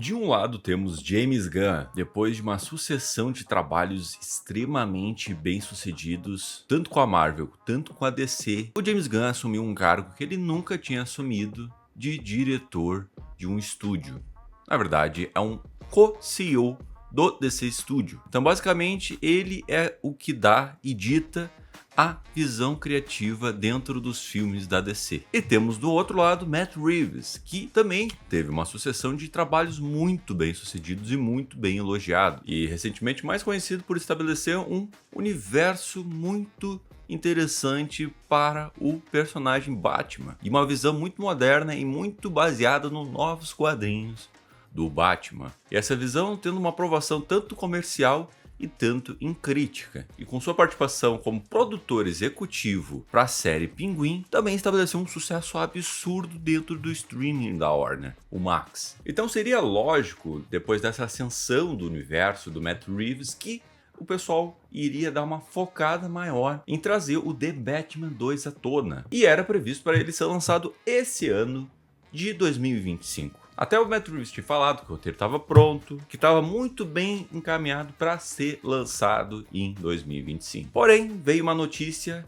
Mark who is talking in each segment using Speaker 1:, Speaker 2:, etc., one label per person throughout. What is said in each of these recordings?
Speaker 1: De um lado temos James Gunn, depois de uma sucessão de trabalhos extremamente bem-sucedidos, tanto com a Marvel, tanto com a DC, o James Gunn assumiu um cargo que ele nunca tinha assumido, de diretor de um estúdio. Na verdade, é um co-CEO do DC Studio. Então, basicamente, ele é o que dá e dita a visão criativa dentro dos filmes da DC. E temos do outro lado Matt Reeves, que também teve uma sucessão de trabalhos muito bem sucedidos e muito bem elogiados. E recentemente mais conhecido por estabelecer um universo muito interessante para o personagem Batman. E uma visão muito moderna e muito baseada nos novos quadrinhos do Batman. E essa visão tendo uma aprovação tanto comercial e tanto em crítica. E com sua participação como produtor executivo para a série Pinguim, também estabeleceu um sucesso absurdo dentro do streaming da Warner, o Max. Então seria lógico, depois dessa ascensão do universo do Matt Reeves, que o pessoal iria dar uma focada maior em trazer o The Batman 2 à tona. E era previsto para ele ser lançado esse ano de 2025. Até o Matt Reeves tinha falado que o roteiro estava pronto, que estava muito bem encaminhado para ser lançado em 2025. Porém, veio uma notícia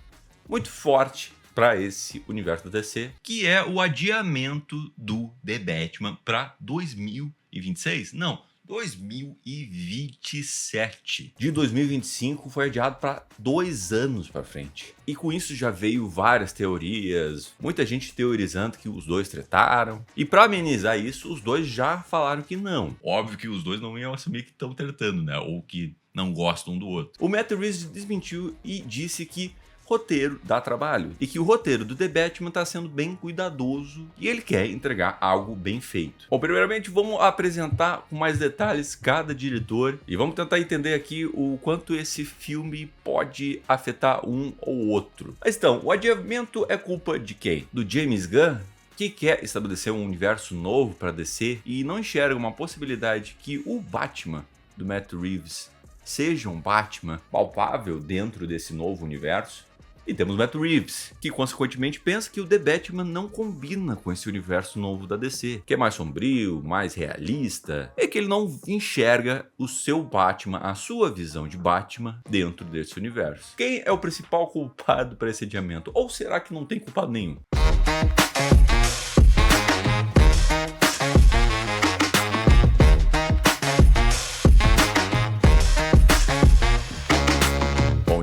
Speaker 1: muito forte para esse universo da DC, que é o adiamento do The Batman para 2026? Não, 2027. De 2025 foi adiado para 2 anos para frente. E com isso já veio várias teorias, muita gente teorizando que os dois tretaram. E para amenizar isso, os dois já falaram que não. Óbvio que os dois não iam assumir que estão tretando, né? Ou que não gostam um do outro. O Matt Reeves desmentiu e disse que roteiro dá trabalho e que o roteiro do The Batman está sendo bem cuidadoso e ele quer entregar algo bem feito. Bom, primeiramente vamos apresentar com mais detalhes cada diretor e vamos tentar entender aqui o quanto esse filme pode afetar um ou outro. Mas então, o adiamento é culpa de quem? Do James Gunn, que quer estabelecer um universo novo para DC e não enxerga uma possibilidade que o Batman do Matt Reeves seja um Batman palpável dentro desse novo universo. E temos Matt Reeves, que consequentemente pensa que o The Batman não combina com esse universo novo da DC, que é mais sombrio, mais realista, e que ele não enxerga o seu Batman, a sua visão de Batman dentro desse universo. Quem é o principal culpado para esse adiamento? Ou será que não tem culpado nenhum?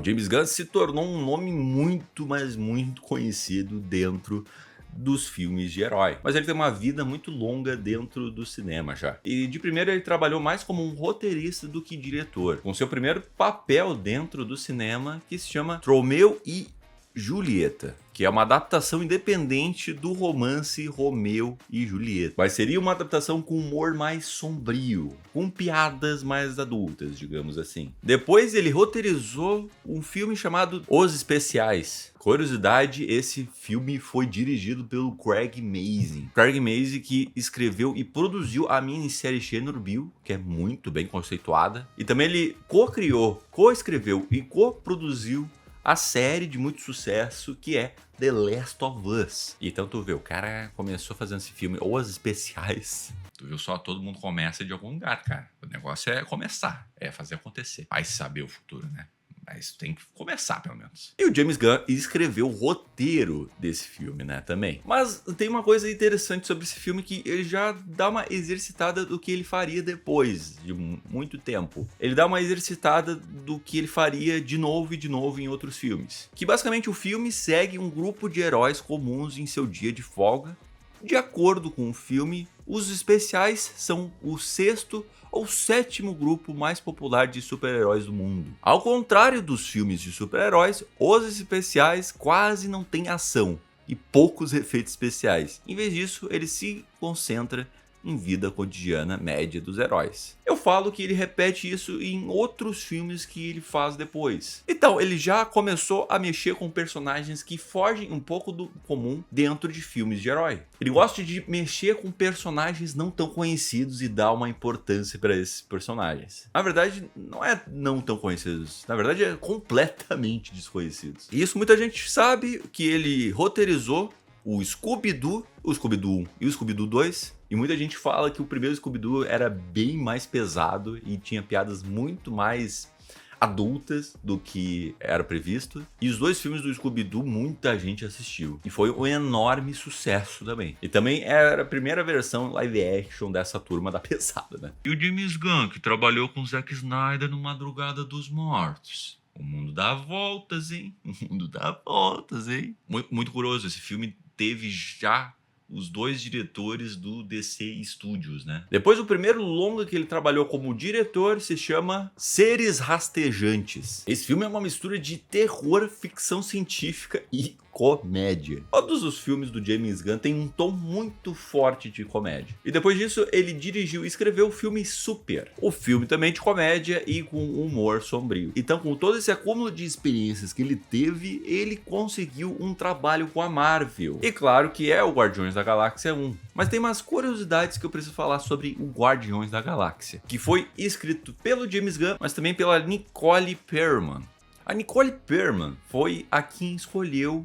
Speaker 1: James Gunn se tornou um nome muito, mas muito conhecido dentro dos filmes de herói. Mas ele tem uma vida muito longa dentro do cinema já. E de primeiro ele trabalhou mais como um roteirista do que diretor, com seu primeiro papel dentro do cinema que se chama Romeu e Julieta, que é uma adaptação independente do romance Romeu e Julieta. Mas seria uma adaptação com humor mais sombrio, com piadas mais adultas, digamos assim. Depois ele roteirizou um filme chamado Os Especiais. Curiosidade, esse filme foi dirigido pelo Craig Mazin. Craig Mazin que escreveu e produziu a minissérie Chernobyl, que é muito bem conceituada. E também ele co-criou, co-escreveu e co-produziu a série de muito sucesso que é The Last of Us. Então tu vê, o cara começou fazendo esse filme, ou Os Especiais. Tu viu só, todo mundo começa de algum lugar, cara. O negócio é começar, é fazer acontecer. Vai saber o futuro, né? Mas tem que começar, pelo menos. E o James Gunn escreveu o roteiro desse filme, né, também. Mas tem uma coisa interessante sobre esse filme que ele já dá uma exercitada do que ele faria depois de muito tempo. Ele dá uma exercitada do que ele faria de novo e de novo em outros filmes. Que basicamente o filme segue um grupo de heróis comuns em seu dia de folga. De acordo com o filme, os especiais são o 6º ou 7º grupo mais popular de super-heróis do mundo. Ao contrário dos filmes de super-heróis, os especiais quase não têm ação e poucos efeitos especiais. Em vez disso, ele se concentra em vida cotidiana média dos heróis. Eu falo que ele repete isso em outros filmes que ele faz depois. Então, ele já começou a mexer com personagens que fogem um pouco do comum dentro de filmes de herói. Ele gosta de mexer com personagens não tão conhecidos e dar uma importância para esses personagens. Na verdade, não é não tão conhecidos, na verdade é completamente desconhecidos. E isso muita gente sabe, que ele roteirizou o Scooby-Doo 1 e o Scooby-Doo 2, E muita gente fala que o primeiro Scooby-Doo era bem mais pesado e tinha piadas muito mais adultas do que era previsto. E os dois filmes do Scooby-Doo muita gente assistiu. E foi um enorme sucesso também. E também era a primeira versão live action dessa turma da pesada, né? E o James Gunn, que trabalhou com Zack Snyder no Madrugada dos Mortos. O mundo dá voltas, hein? O mundo dá voltas, hein? Muito curioso, esse filme teve já os dois diretores do DC Studios, né? Depois, o primeiro longa que ele trabalhou como diretor se chama Seres Rastejantes. Esse filme é uma mistura de terror, ficção científica e comédia. Todos os filmes do James Gunn têm um tom muito forte de comédia. E depois disso, ele dirigiu e escreveu o filme Super. O filme também de comédia e com humor sombrio. Então, com todo esse acúmulo de experiências que ele teve, ele conseguiu um trabalho com a Marvel. E claro que é o Guardiões da Galáxia 1. Mas tem umas curiosidades que eu preciso falar sobre o Guardiões da Galáxia, que foi escrito pelo James Gunn, mas também pela Nicole Perlman. A Nicole Perlman foi a quem escolheu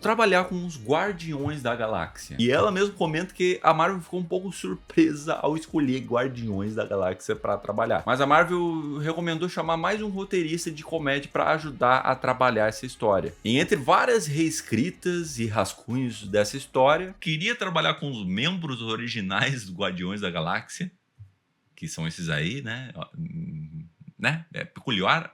Speaker 1: trabalhar com os Guardiões da Galáxia. E ela mesmo comenta que a Marvel ficou um pouco surpresa ao escolher Guardiões da Galáxia para trabalhar. Mas a Marvel recomendou chamar mais um roteirista de comédia para ajudar a trabalhar essa história. E entre várias reescritas e rascunhos dessa história, queria trabalhar com os membros originais do Guardiões da Galáxia, que são esses aí, né? É peculiar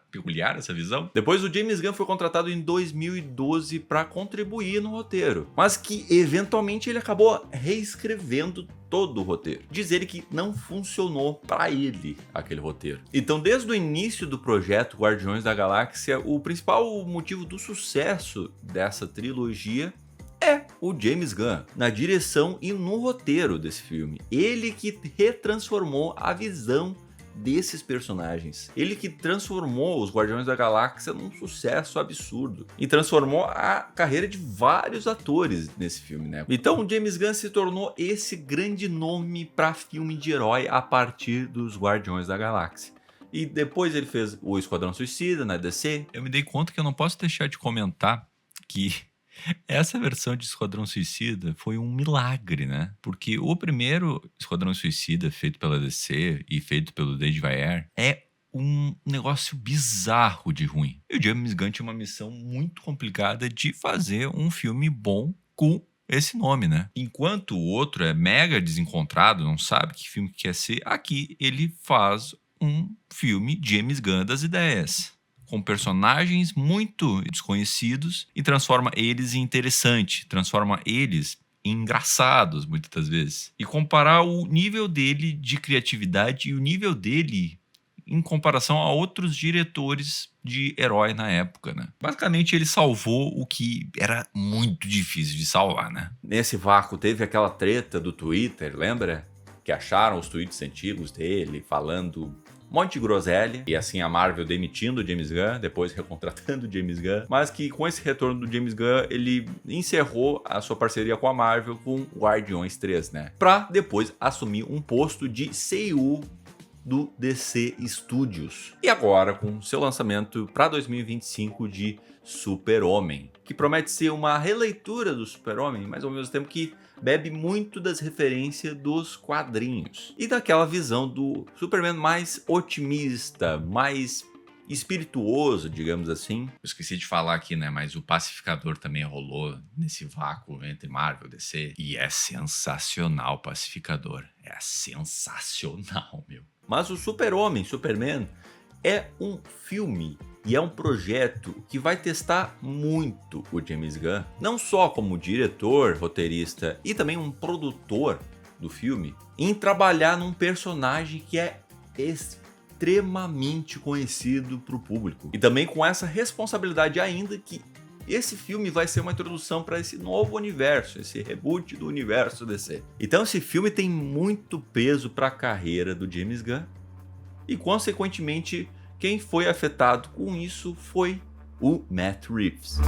Speaker 1: essa visão. Depois o James Gunn foi contratado em 2012 para contribuir no roteiro, mas que eventualmente ele acabou reescrevendo todo o roteiro. Diz ele que não funcionou para ele aquele roteiro. Então, desde o início do projeto Guardiões da Galáxia, o principal motivo do sucesso dessa trilogia é o James Gunn, na direção e no roteiro desse filme. Ele que retransformou a visão desses personagens. Ele que transformou os Guardiões da Galáxia num sucesso absurdo e transformou a carreira de vários atores nesse filme, né? Então o James Gunn se tornou esse grande nome para filme de herói a partir dos Guardiões da Galáxia. E depois ele fez o Esquadrão Suicida na DC. Eu me dei conta que eu não posso deixar de comentar que essa versão de Esquadrão Suicida foi um milagre, né? Porque o primeiro Esquadrão Suicida, feito pela DC e feito pelo David Ayer, é um negócio bizarro de ruim. E o James Gunn tinha uma missão muito complicada de fazer um filme bom com esse nome, né? Enquanto o outro é mega desencontrado, não sabe que filme que quer ser, aqui ele faz um filme James Gunn das ideias, com personagens muito desconhecidos e transforma eles em interessante, transforma eles em engraçados muitas das vezes. E comparar o nível dele de criatividade e o nível dele em comparação a outros diretores de herói na época, né? Basicamente ele salvou o que era muito difícil de salvar, né? Nesse vácuo teve aquela treta do Twitter, lembra? Que acharam os tweets antigos dele falando um monte de groselha, e assim a Marvel demitindo o James Gunn, depois recontratando o James Gunn, mas que com esse retorno do James Gunn, ele encerrou a sua parceria com a Marvel com Guardiões 3, né? Pra depois assumir um posto de CEO do DC Studios. E agora com seu lançamento para 2025 de Super-Homem, que promete ser uma releitura do Super-Homem, mas ao mesmo tempo que bebe muito das referências dos quadrinhos e daquela visão do Superman mais otimista, mais espirituoso, digamos assim. Eu esqueci de falar aqui, né? Mas o Pacificador também rolou nesse vácuo entre Marvel e DC. E é sensacional o Pacificador. É sensacional, meu. Mas o Super-Homem, Superman, é um filme e é um projeto que vai testar muito o James Gunn, não só como diretor, roteirista e também um produtor do filme, em trabalhar num personagem que é extremamente conhecido para o público. E também com essa responsabilidade ainda que esse filme vai ser uma introdução para esse novo universo, esse reboot do universo DC. Então esse filme tem muito peso para a carreira do James Gunn e, consequentemente, quem foi afetado com isso foi o Matt Reeves.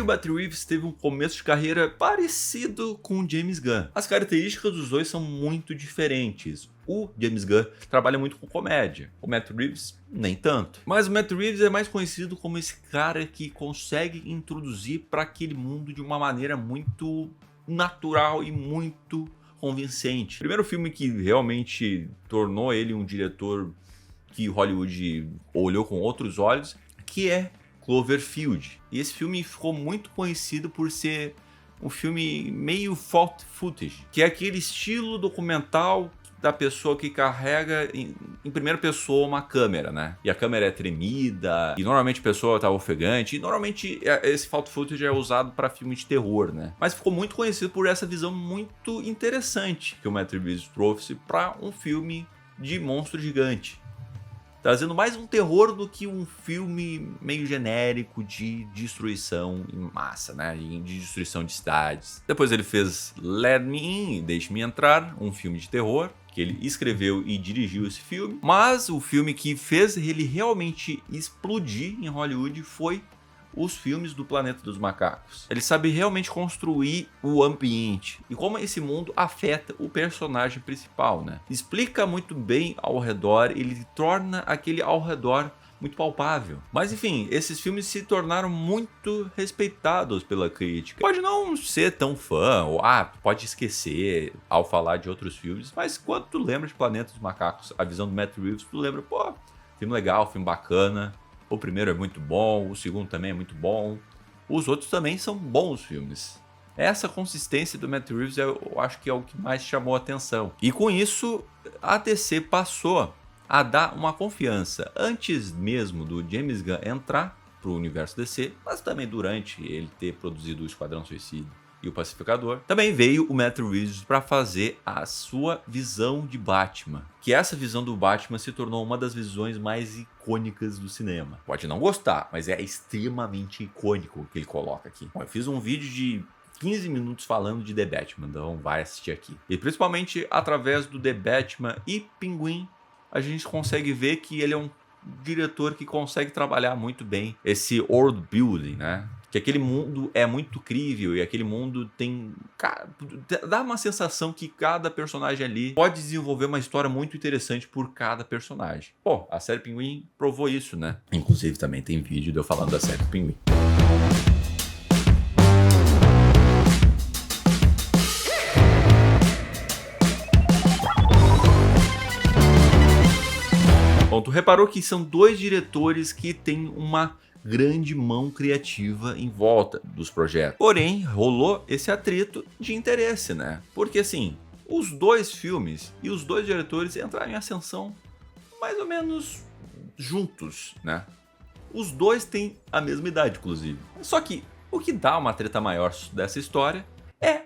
Speaker 1: O Matt Reeves teve um começo de carreira parecido com o James Gunn. As características dos dois são muito diferentes. O James Gunn trabalha muito com comédia. O Matt Reeves, nem tanto. Mas o Matt Reeves é mais conhecido como esse cara que consegue introduzir para aquele mundo de uma maneira muito natural e muito convincente. O primeiro filme que realmente tornou ele um diretor que Hollywood olhou com outros olhos, que é Cloverfield. E esse filme ficou muito conhecido por ser um filme meio found footage, que é aquele estilo documental da pessoa que carrega em primeira pessoa uma câmera, né? E a câmera é tremida, e normalmente a pessoa tá ofegante, e normalmente esse found footage é usado para filme de terror, né? Mas ficou muito conhecido por essa visão muito interessante que o Matt Reeves trouxe para um filme de monstro gigante, trazendo mais um terror do que um filme meio genérico de destruição em massa, né? De destruição de cidades. Depois ele fez Let Me In, Deixe-me Entrar, um filme de terror, que ele escreveu e dirigiu esse filme. Mas o filme que fez ele realmente explodir em Hollywood foi os filmes do Planeta dos Macacos. Ele sabe realmente construir o ambiente e como esse mundo afeta o personagem principal, né? Explica muito bem ao redor, ele torna aquele ao redor muito palpável. Mas enfim, esses filmes se tornaram muito respeitados pela crítica. Pode não ser tão fã, ou pode esquecer ao falar de outros filmes, mas quando tu lembra de Planeta dos Macacos, a visão do Matt Reeves, tu lembra, filme legal, filme bacana. O primeiro é muito bom, o segundo também é muito bom. Os outros também são bons filmes. Essa consistência do Matt Reeves eu acho que é o que mais chamou a atenção. E com isso, a DC passou a dar uma confiança antes mesmo do James Gunn entrar para o universo DC, mas também durante ele ter produzido o Esquadrão Suicida e o Pacificador, também veio o Matt Reeves para fazer a sua visão de Batman. Que essa visão do Batman se tornou uma das visões mais icônicas do cinema. Pode não gostar, mas é extremamente icônico o que ele coloca aqui. Bom, eu fiz um vídeo de 15 minutos falando de The Batman, então vai assistir aqui. E principalmente através do The Batman e Pinguim, a gente consegue ver que ele é um diretor que consegue trabalhar muito bem esse world building, né? Que aquele mundo é muito crível e aquele mundo tem... dá uma sensação que cada personagem ali pode desenvolver uma história muito interessante por cada personagem. Pô, a série Pinguim provou isso, né? Inclusive também tem vídeo de eu falando da série Pinguim. Bom, tu reparou que são dois diretores que têm uma grande mão criativa em volta dos projetos. Porém, rolou esse atrito de interesse, né? Porque assim, os dois filmes e os dois diretores entraram em ascensão mais ou menos juntos, né? Os dois têm a mesma idade, inclusive. Só que o que dá uma treta maior dessa história é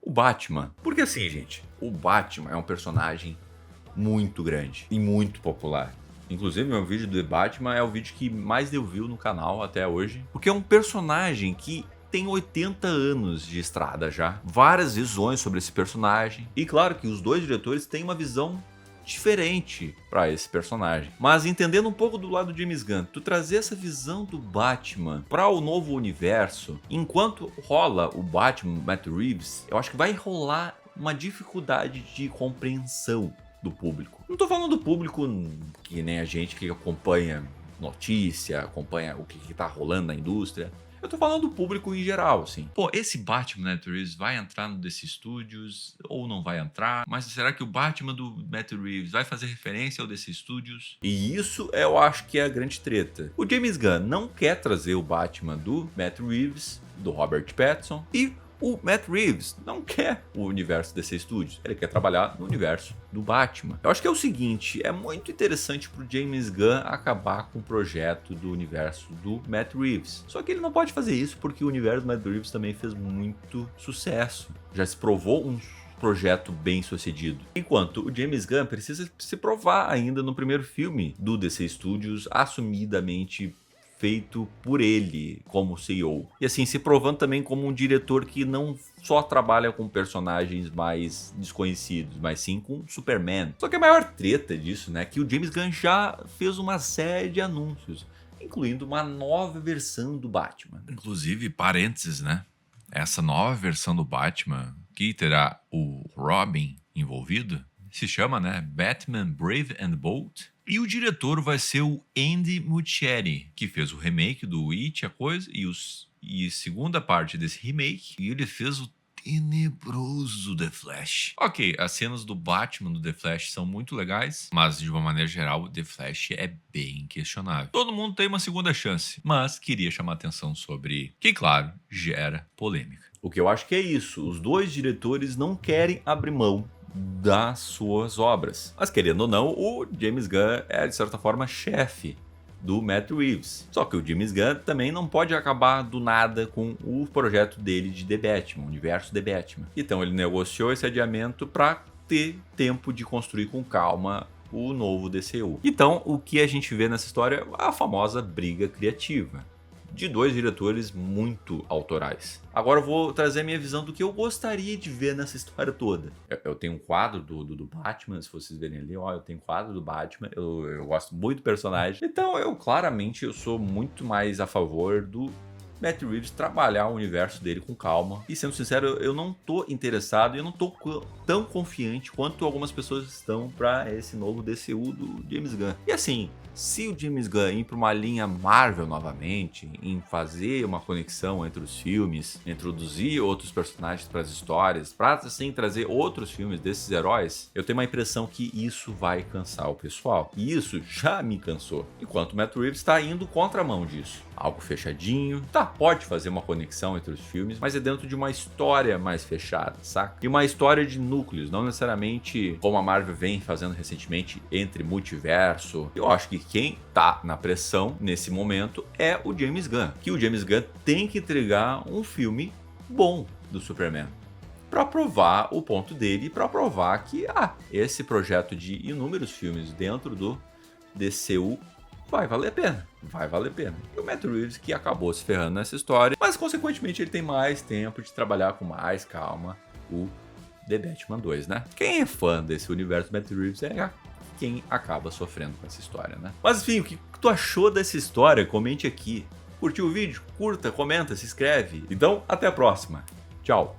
Speaker 1: o Batman. Porque assim, gente, o Batman é um personagem muito grande e muito popular. Inclusive, meu vídeo do The Batman é o vídeo que mais deu view no canal até hoje. Porque é um personagem que tem 80 anos de estrada já. Várias visões sobre esse personagem. E claro que os dois diretores têm uma visão diferente para esse personagem. Mas entendendo um pouco do lado de James Gunn, tu trazer essa visão do Batman para o novo universo, enquanto rola o Batman Matt Reeves, eu acho que vai rolar uma dificuldade de compreensão do público. Não tô falando do público que nem a gente que acompanha notícia, acompanha o que tá rolando na indústria. Eu tô falando do público em geral, assim. Pô, esse Batman Matt Reeves vai entrar no DC Studios ou não vai entrar? Mas será que o Batman do Matt Reeves vai fazer referência ao DC Studios? E isso eu acho que é a grande treta. O James Gunn não quer trazer o Batman do Matt Reeves, do Robert Pattinson, e o Matt Reeves não quer o universo DC Studios, ele quer trabalhar no universo do Batman. Eu acho que é o seguinte, é muito interessante pro James Gunn acabar com o projeto do universo do Matt Reeves. Só que ele não pode fazer isso porque o universo do Matt Reeves também fez muito sucesso. Já se provou um projeto bem sucedido. Enquanto o James Gunn precisa se provar ainda no primeiro filme do DC Studios, assumidamente feito por ele como CEO. E assim, se provando também como um diretor que não só trabalha com personagens mais desconhecidos, mas sim com Superman. Só que a maior treta disso, né, é que o James Gunn já fez uma série de anúncios, incluindo uma nova versão do Batman.
Speaker 2: Inclusive, parênteses, né? Essa nova versão do Batman, que terá o Robin envolvido, se chama, né, Batman Brave and Bold. E o diretor vai ser o Andy Muschietti, que fez o remake do It, a coisa, e segunda parte desse remake. E ele fez o tenebroso The Flash. Ok, as cenas do Batman do The Flash são muito legais, mas de uma maneira geral, The Flash é bem questionável. Todo mundo tem uma segunda chance, mas queria chamar atenção sobre que, claro, gera polêmica.
Speaker 1: O que eu acho que é isso, os dois diretores não querem abrir mão das suas obras. Mas querendo ou não, o James Gunn é de certa forma chefe do Matt Reeves. Só que o James Gunn também não pode acabar do nada com o projeto dele de The Batman, o universo The Batman. Então ele negociou esse adiamento para ter tempo de construir com calma o novo DCU. Então o que a gente vê nessa história é a famosa briga criativa de dois diretores muito autorais. Agora eu vou trazer a minha visão do que eu gostaria de ver nessa história toda. Eu tenho um quadro do Batman, se vocês verem ali, ó, eu tenho um quadro do Batman, eu gosto muito do personagem. Então eu sou muito mais a favor do Matt Reeves trabalhar o universo dele com calma. E sendo sincero, eu não tô interessado e eu não tô tão confiante quanto algumas pessoas estão para esse novo DCU do James Gunn. E assim, se o James Gunn ir para uma linha Marvel novamente, em fazer uma conexão entre os filmes, introduzir outros personagens para as histórias, para assim trazer outros filmes desses heróis, eu tenho uma impressão que isso vai cansar o pessoal. E isso já me cansou. Enquanto o Matt Reeves está indo contramão disso. Algo fechadinho, tá, pode fazer uma conexão entre os filmes, mas é dentro de uma história mais fechada, saca? E uma história de núcleos, não necessariamente como a Marvel vem fazendo recentemente entre multiverso. Eu acho que quem tá na pressão nesse momento é o James Gunn, que o James Gunn tem que entregar um filme bom do Superman para provar o ponto dele e para provar que esse projeto de inúmeros filmes dentro do DCU vai valer a pena, vai valer a pena. E o Matt Reeves que acabou se ferrando nessa história, mas consequentemente ele tem mais tempo de trabalhar com mais calma o The Batman 2, né? Quem é fã desse universo Matt Reeves é quem acaba sofrendo com essa história, né? Mas enfim, o que tu achou dessa história? Comente aqui. Curtiu o vídeo? Curta, comenta, se inscreve. Então, até a próxima. Tchau.